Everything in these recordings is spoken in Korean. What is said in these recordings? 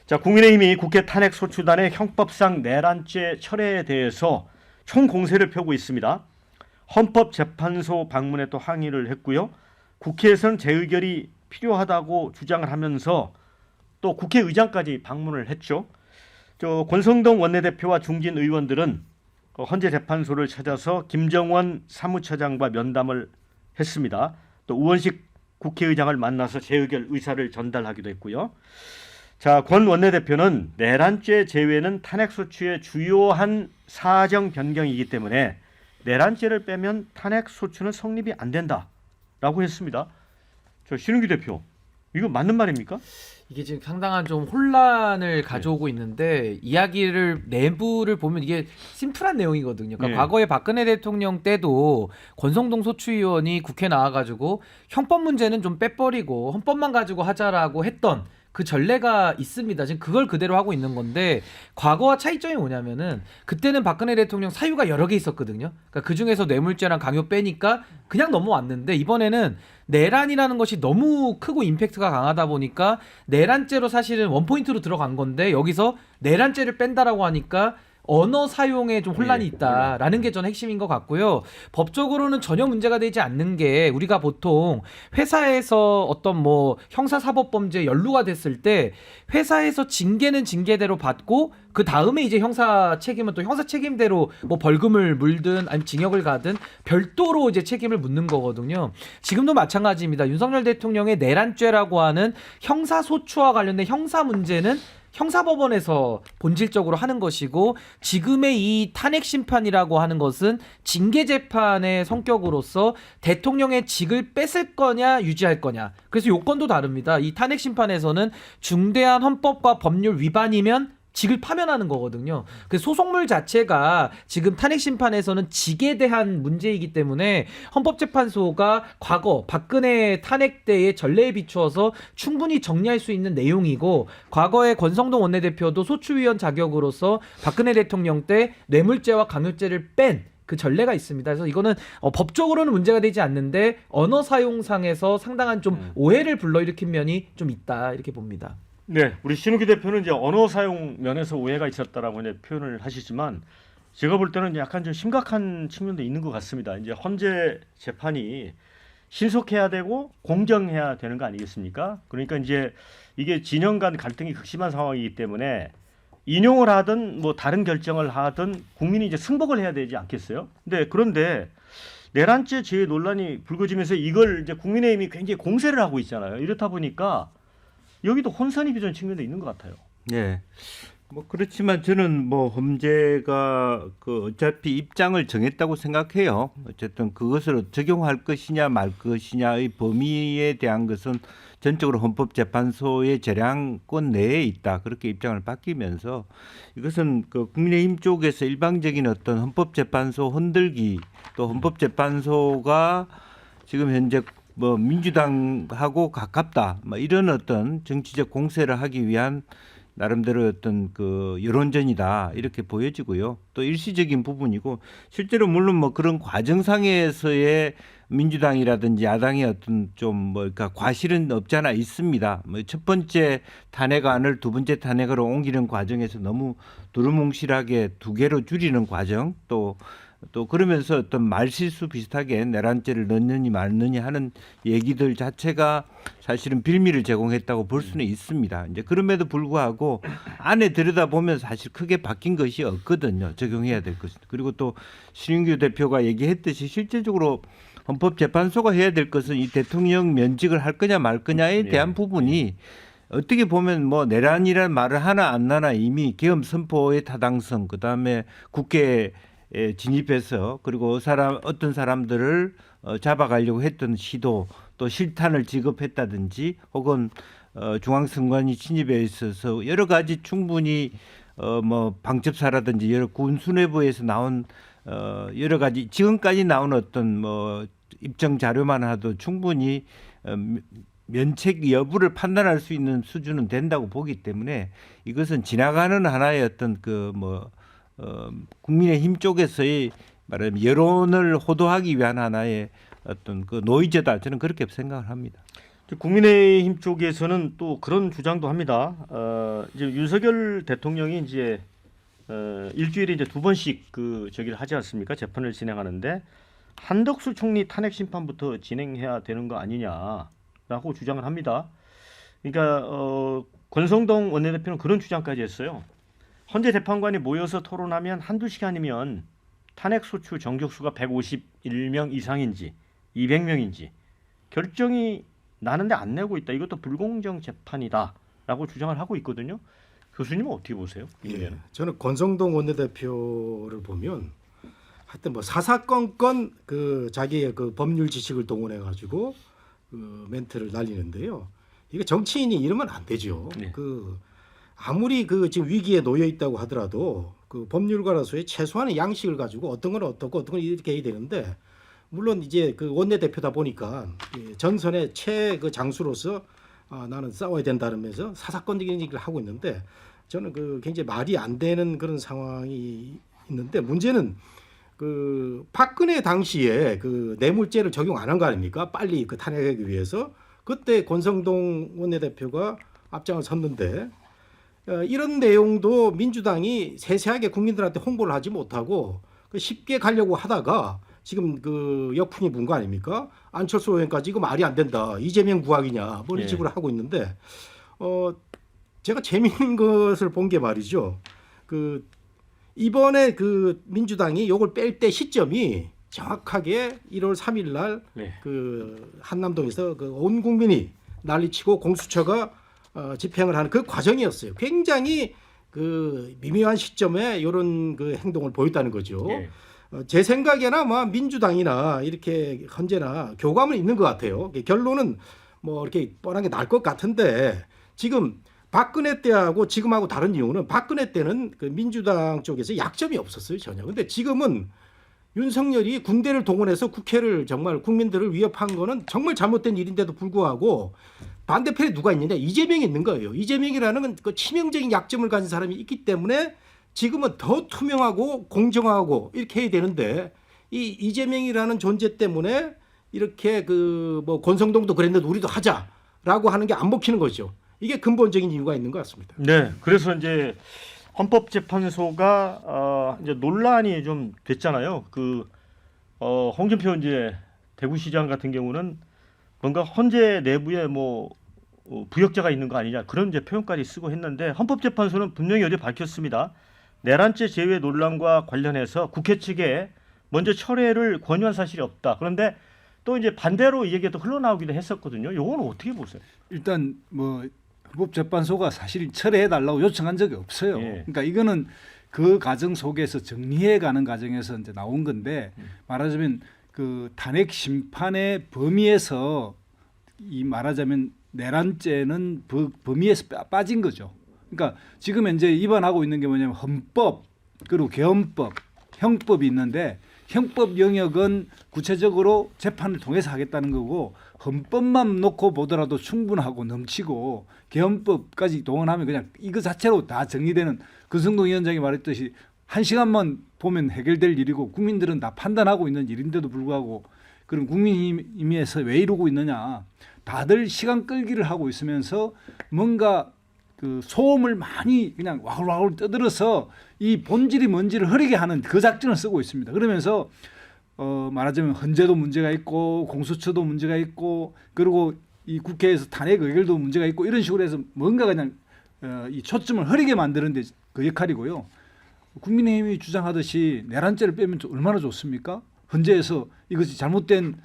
자, 국민의힘이 국회 탄핵소추단의 형법상 내란죄 철회에 대해서 총공세를 펴고 있습니다. 헌법재판소 방문에 또 항의를 했고요. 국회에서는 재의결이 필요하다고 주장을 하면서 또 국회의장까지 방문을 했죠. 권성동 원내대표와 중진 의원들은 헌재재판소를 찾아서 김정원 사무처장과 면담을 했습니다. 또 우원식 국회의장을 만나서 재의결 의사를 전달하기도 했고요. 자, 권 원내대표는 내란죄 제외는 탄핵소추의 주요한 사정 변경이기 때문에 내란죄를 빼면 탄핵소추는 성립이 안 된다라고 했습니다. 신은규 대표, 이거 맞는 말입니까? 이게 지금 상당한 좀 혼란을 가져오고 있는데 이야기를 내부를 보면 이게 심플한 내용이거든요. 그러니까 과거에 박근혜 대통령 때도 권성동 소추위원이 국회 나와가지고 형법 문제는 좀 빼버리고 헌법만 가지고 하자라고 했던 그 전례가 있습니다. 지금 그걸 그대로 하고 있는 건데 과거와 차이점이 뭐냐면은 그때는 박근혜 대통령 사유가 여러 개 있었거든요. 그러니까 그 중에서 뇌물죄랑 강요 빼니까 그냥 넘어왔는데 이번에는 내란이라는 것이 너무 크고 임팩트가 강하다 보니까 내란죄로 사실은 원포인트로 들어간 건데 여기서 내란죄를 뺀다라고 하니까 언어 사용에 좀 혼란이 있다라는 게 전 핵심인 것 같고요. 법적으로는 전혀 문제가 되지 않는 게 우리가 보통 회사에서 어떤 뭐 형사사법범죄에 연루가 됐을 때 회사에서 징계는 징계대로 받고 그 다음에 이제 형사 책임은 또 형사 책임대로 뭐 벌금을 물든 아니면 징역을 가든 별도로 이제 책임을 묻는 거거든요. 지금도 마찬가지입니다. 윤석열 대통령의 내란죄라고 하는 형사소추와 관련된 형사 문제는 형사법원에서 본질적으로 하는 것이고 지금의 이 탄핵 심판이라고 하는 것은 징계 재판의 성격으로서 대통령의 직을 뺏을 거냐 유지할 거냐. 그래서 요건도 다릅니다. 이 탄핵 심판에서는 중대한 헌법과 법률 위반이면 직을 파면하는 거거든요. 그 소송물 자체가 지금 탄핵 심판에서는 직에 대한 문제이기 때문에 헌법재판소가 과거 박근혜 탄핵 때의 전례에 비추어서 충분히 정리할 수 있는 내용이고 과거에 권성동 원내대표도 소추위원 자격으로서 박근혜 대통령 때 뇌물죄와 강요죄를 뺀 그 전례가 있습니다. 그래서 이거는 법적으로는 문제가 되지 않는데 언어 사용상에서 상당한 좀 오해를 불러일으킨 면이 좀 있다 이렇게 봅니다. 네, 우리 신우기 대표는 이제 언어 사용 면에서 오해가 있었다라고 이제 표현을 하시지만 제가 볼 때는 약간 좀 심각한 측면도 있는 것 같습니다. 이제 헌재 재판이 신속해야 되고 공정해야 되는 거 아니겠습니까? 그러니까 이제 이게 진영 간 갈등이 극심한 상황이기 때문에 인용을 하든 뭐 다른 결정을 하든 국민이 이제 승복을 해야 되지 않겠어요? 그런데 내란죄 제외 논란이 불거지면서 이걸 이제 국민의힘이 굉장히 공세를 하고 있잖아요. 이렇다 보니까 여기도 혼선이 빚은 측면도 있는 것 같아요. 네. 뭐 그렇지만 저는 뭐 헌재가 그 어차피 입장을 정했다고 생각해요. 어쨌든 그것을 적용할 것이냐 말 것이냐의 범위에 대한 것은 전적으로 헌법재판소의 재량권 내에 있다. 그렇게 입장을 바뀌면서 이것은 그 국민의힘 쪽에서 일방적인 어떤 헌법재판소 흔들기 또 헌법재판소가 지금 현재 뭐 민주당하고 가깝다. 뭐 이런 어떤 정치적 공세를 하기 위한 나름대로 어떤 그 여론전이다 이렇게 보여지고요. 또 일시적인 부분이고 실제로 물론 뭐 그런 과정상에서의 민주당이라든지 야당의 어떤 좀 뭐 그러니까 과실은 없지 않아 있습니다. 뭐 첫 번째 탄핵안을 두 번째 탄핵으로 옮기는 과정에서 너무 두루뭉실하게 두 개로 줄이는 과정 또 그러면서 어떤 말실수 비슷하게 내란죄를 넣느니 말느니 하는 얘기들 자체가 사실은 빌미를 제공했다고 볼 수는 있습니다. 이제 그럼에도 불구하고 안에 들여다보면 사실 크게 바뀐 것이 없거든요. 적용해야 될 것은. 그리고 또 신인규 대표가 얘기했듯이 실질적으로 헌법재판소가 해야 될 것은 이 대통령 면직을 할 거냐 말 거냐에 대한 부분이 어떻게 보면 뭐 내란이라는 말을 하나 안 하나 이미 계엄 선포의 타당성 그다음에 국회 진입해서 그리고 어떤 사람들을 잡아가려고 했던 시도 또 실탄을 지급했다든지 혹은 중앙선관위 침입에 있어서 여러 가지 충분히 뭐 방첩사라든지 여러 군 수뇌부에서 나온 여러 가지 지금까지 나온 어떤 뭐 입증 자료만 하도 충분히 면책 여부를 판단할 수 있는 수준은 된다고 보기 때문에 이것은 지나가는 하나의 어떤 국민의힘 쪽에서의 말하자면 여론을 호도하기 위한 하나의 어떤 그 노이즈다 저는 그렇게 생각을 합니다. 국민의힘 쪽에서는 또 그런 주장도 합니다. 이제 윤석열 대통령이 이제 일주일에 이제 2번씩 그 저기를 하지 않습니까? 재판을 진행하는데 한덕수 총리 탄핵 심판부터 진행해야 되는 거 아니냐라고 주장을 합니다. 그러니까 권성동 원내대표는 그런 주장까지 했어요. 헌재 재판관이 모여서 토론하면 한두 시간이면 탄핵 소추 정족수가 151명 이상인지 200명인지 결정이 나는데 안 내고 있다. 이것도 불공정 재판이다라고 주장을 하고 있거든요. 교수님은 어떻게 보세요? 예, 저는 권성동 원내대표를 보면 하여튼 뭐 사사건건 그 자기의 그 법률 지식을 동원해 가지고 그 멘트를 날리는데요. 이게 정치인이 이러면 안 되죠. 네. 그 아무리 그 지금 위기에 놓여 있다고 하더라도 그 법률가로서의 최소한의 양식을 가지고 어떤 건 어떻고 어떤 건 이렇게 해야 되는데 물론 이제 그 원내대표다 보니까 전선의 최그 장수로서 나는 싸워야 된다면서 사사건적인 얘기를 하고 있는데 저는 그 굉장히 말이 안 되는 그런 상황이 있는데 문제는 그 박근혜 당시에 그 뇌물죄를 적용 안 한 거 아닙니까? 빨리 그 탄핵하기 위해서 그때 권성동 원내대표가 앞장을 섰는데 이런 내용도 민주당이 세세하게 국민들한테 홍보를 하지 못하고 쉽게 가려고 하다가 지금 그 역풍이 분 거 아닙니까? 안철수 의원까지 이거 말이 안 된다. 이재명 구하기냐. 뭐 이런 식으로 하고 있는데 제가 재미있는 것을 본 게 말이죠. 그 이번에 그 민주당이 요걸 뺄 때 시점이 정확하게 1월 3일 날 그 한남동에서 그 온 국민이 난리치고 공수처가 집행을 하는 그 과정이었어요. 굉장히 그 미묘한 시점에 이런 그 행동을 보였다는 거죠. 네. 제 생각에나 아마 민주당이나 이렇게 헌재나 교감은 있는 것 같아요. 결론은 뭐 이렇게 뻔한 게 날 것 같은데 지금 박근혜 때하고 지금하고 다른 이유는 박근혜 때는 그 민주당 쪽에서 약점이 없었어요 전혀. 근데 지금은 윤석열이 군대를 동원해서 국회를 정말 국민들을 위협한 거는 정말 잘못된 일인데도 불구하고 반대편에 누가 있느냐? 이재명이 있는 거예요. 이재명이라는 그 치명적인 약점을 가진 사람이 있기 때문에 지금은 더 투명하고 공정하고 이렇게 해야 되는데 이 이재명이라는 존재 때문에 이렇게 그 뭐 권성동도 그랬는데 우리도 하자라고 하는 게 안 먹히는 거죠. 이게 근본적인 이유가 있는 것 같습니다. 네, 그래서 이제 헌법재판소가 이제 논란이 좀 됐잖아요. 그 홍준표 이제 대구시장 같은 경우는 뭔가 헌재 내부에 뭐 부역자가 있는 거 아니냐 그런 이제 표현까지 쓰고 했는데 헌법재판소는 분명히 어제 밝혔습니다. 내란죄 제외 논란과 관련해서 국회 측에 먼저 철회를 권유한 사실이 없다. 그런데 또 이제 반대로 이 얘기가 또 흘러나오기도 했었거든요. 이거는 어떻게 보세요? 일단 뭐 헌법재판소가 사실 철회해달라고 요청한 적이 없어요. 예. 그러니까 이거는 그 과정 속에서 정리해가는 과정에서 이제 나온 건데 말하자면 그 탄핵 심판의 범위에서 이 말하자면 내란죄는 범위에서 빠진 거죠. 그러니까 지금 이제 위반하고 있는 게 뭐냐면 헌법 그리고 개헌법, 형법이 있는데 형법 영역은 구체적으로 재판을 통해서 하겠다는 거고 헌법만 놓고 보더라도 충분하고 넘치고 개헌법까지 동원하면 그냥 이거 자체로 다 정리되는 권성동 위원장이 말했듯이 한 시간만 보면 해결될 일이고 국민들은 다 판단하고 있는 일인데도 불구하고 그럼 국민의힘에서 왜 이러고 있느냐. 다들 시간 끌기를 하고 있으면서 뭔가 그 소음을 많이 그냥 와글와글 떠들어서 이 본질이 뭔지를 흐리게 하는 그 작전을 쓰고 있습니다. 그러면서 말하자면 헌재도 문제가 있고 공수처도 문제가 있고 그리고 이 국회에서 탄핵 의결도 문제가 있고 이런 식으로 해서 뭔가 그냥 이 초점을 흐리게 만드는 데 그 역할이고요. 국민의힘이 주장하듯이 내란죄를 빼면 얼마나 좋습니까? 헌재에서 이것이 잘못된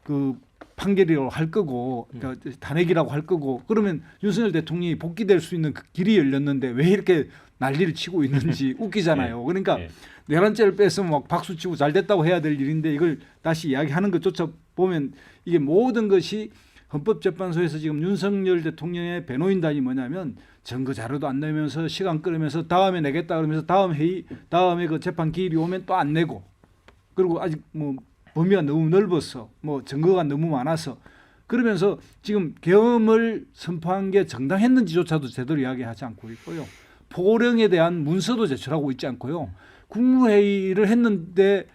그 판결이라고 할 거고 그러니까 탄핵이라고 할 거고 그러면 윤석열 대통령이 복귀될 수 있는 그 길이 열렸는데 왜 이렇게 난리를 치고 있는지 웃기잖아요. 그러니까 내란죄를 뺐으면 막 박수 치고 잘 됐다고 해야 될 일인데 이걸 다시 이야기하는 것조차 보면 이게 모든 것이 헌법재판소에서 지금 윤석열 대통령의 변호인단이 뭐냐면 증거 자료도 안 내면서 시간 끌으면서 다음에 내겠다 그러면서 다음 회의 다음에 그 재판 기일이 오면 또 안 내고 그리고 아직 뭐 범위가 너무 넓어서 뭐 증거가 너무 많아서 그러면서 지금 계엄을 선포한 게 정당했는지조차도 제대로 이야기하지 않고 있고요. 포고령에 대한 문서도 제출하고 있지 않고요. 국무회의를 했는데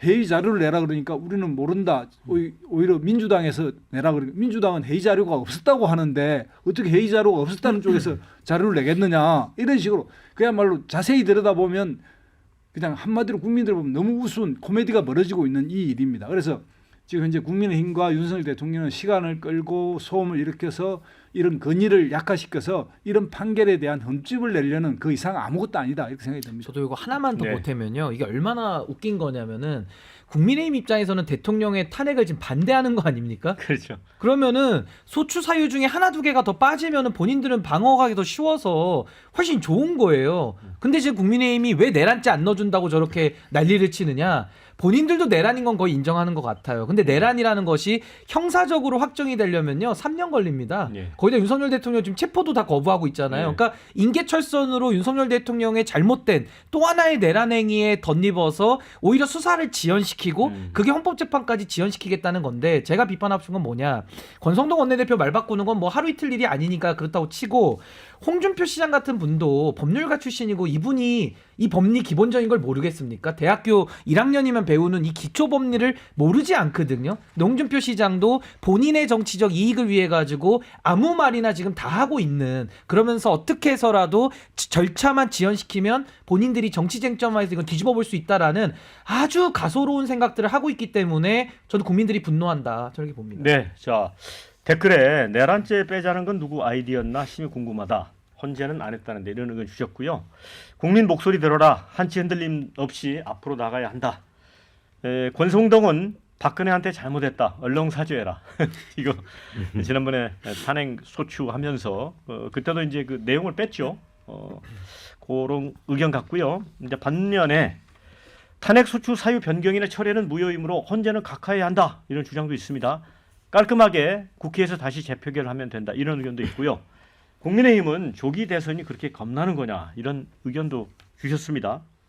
회의 자료를 내라 그러니까 우리는 모른다. 오히려 민주당에서 내라 그러니까 민주당은 회의 자료가 없었다고 하는데 어떻게 회의 자료가 없었다는 쪽에서 자료를 내겠느냐 이런 식으로 그야말로 자세히 들여다보면 그냥 한마디로 국민들 보면 너무 우스운 코미디가 벌어지고 있는 이 일입니다. 그래서 지금 현재 국민의힘과 윤석열 대통령은 시간을 끌고 소음을 일으켜서 이런 건의를 약화시켜서 이런 판결에 대한 흠집을 내려는 그 이상 아무것도 아니다 이렇게 생각이 듭니다. 저도 이거 하나만 더 네. 보태면요. 이게 얼마나 웃긴 거냐면은 국민의힘 입장에서는 대통령의 탄핵을 지금 반대하는 거 아닙니까? 그렇죠. 그러면은 소추 사유 중에 하나 두 개가 더 빠지면은 본인들은 방어하기 더 쉬워서 훨씬 좋은 거예요. 근데 지금 국민의힘이 왜 내란죄 안 넣어준다고 저렇게 난리를 치느냐? 본인들도 내란인 건 거의 인정하는 것 같아요. 근데 내란이라는 것이 형사적으로 확정이 되려면요 3년 걸립니다. 예. 거기다 윤석열 대통령 지금 체포도 다 거부하고 있잖아요. 예. 그러니까 인계철선으로 윤석열 대통령의 잘못된 또 하나의 내란 행위에 덧입어서 오히려 수사를 지연시키고 그게 헌법재판까지 지연시키겠다는 건데 제가 비판하고 싶은 건 뭐냐. 권성동 원내대표 말 바꾸는 건 뭐 하루 이틀 일이 아니니까 그렇다고 치고 홍준표 시장 같은 분도 법률가 출신이고 이분이 이 법리 기본적인 걸 모르겠습니까? 대학교 1학년이면 배우는 이 기초 법리를 모르지 않거든요. 근데 홍준표 시장도 본인의 정치적 이익을 위해 가지고 아무 말이나 지금 다 하고 있는 그러면서 어떻게 해서라도 절차만 지연시키면 본인들이 정치 쟁점화해서 이건 뒤집어 볼 수 있다라는 아주 가소로운 생각들을 하고 있기 때문에 저는 국민들이 분노한다. 저렇게 봅니다. 네, 자 댓글에 내란죄 빼자는 건 누구 아이디어였나 심히 궁금하다. 헌재는 안 했다는데 이런 의견 주셨고요. 국민 목소리 들어라. 한치 흔들림 없이 앞으로 나가야 한다. 권성동은 박근혜한테 잘못했다. 얼렁 사죄해라. 이거 지난번에 탄핵 소추하면서 그때도 이제 그 내용을 뺐죠. 그런 의견 같고요. 이제 반면에 탄핵 소추 사유 변경이나 철회는 무효이므로 헌재는 각하해야 한다. 이런 주장도 있습니다. 깔끔하게 국회에서 다시 재표결하면 된다. 이런 의견도 있고요. 국민의힘은 조기 대선이 그렇게 겁나는 거냐 이런 의견도 주셨습니다.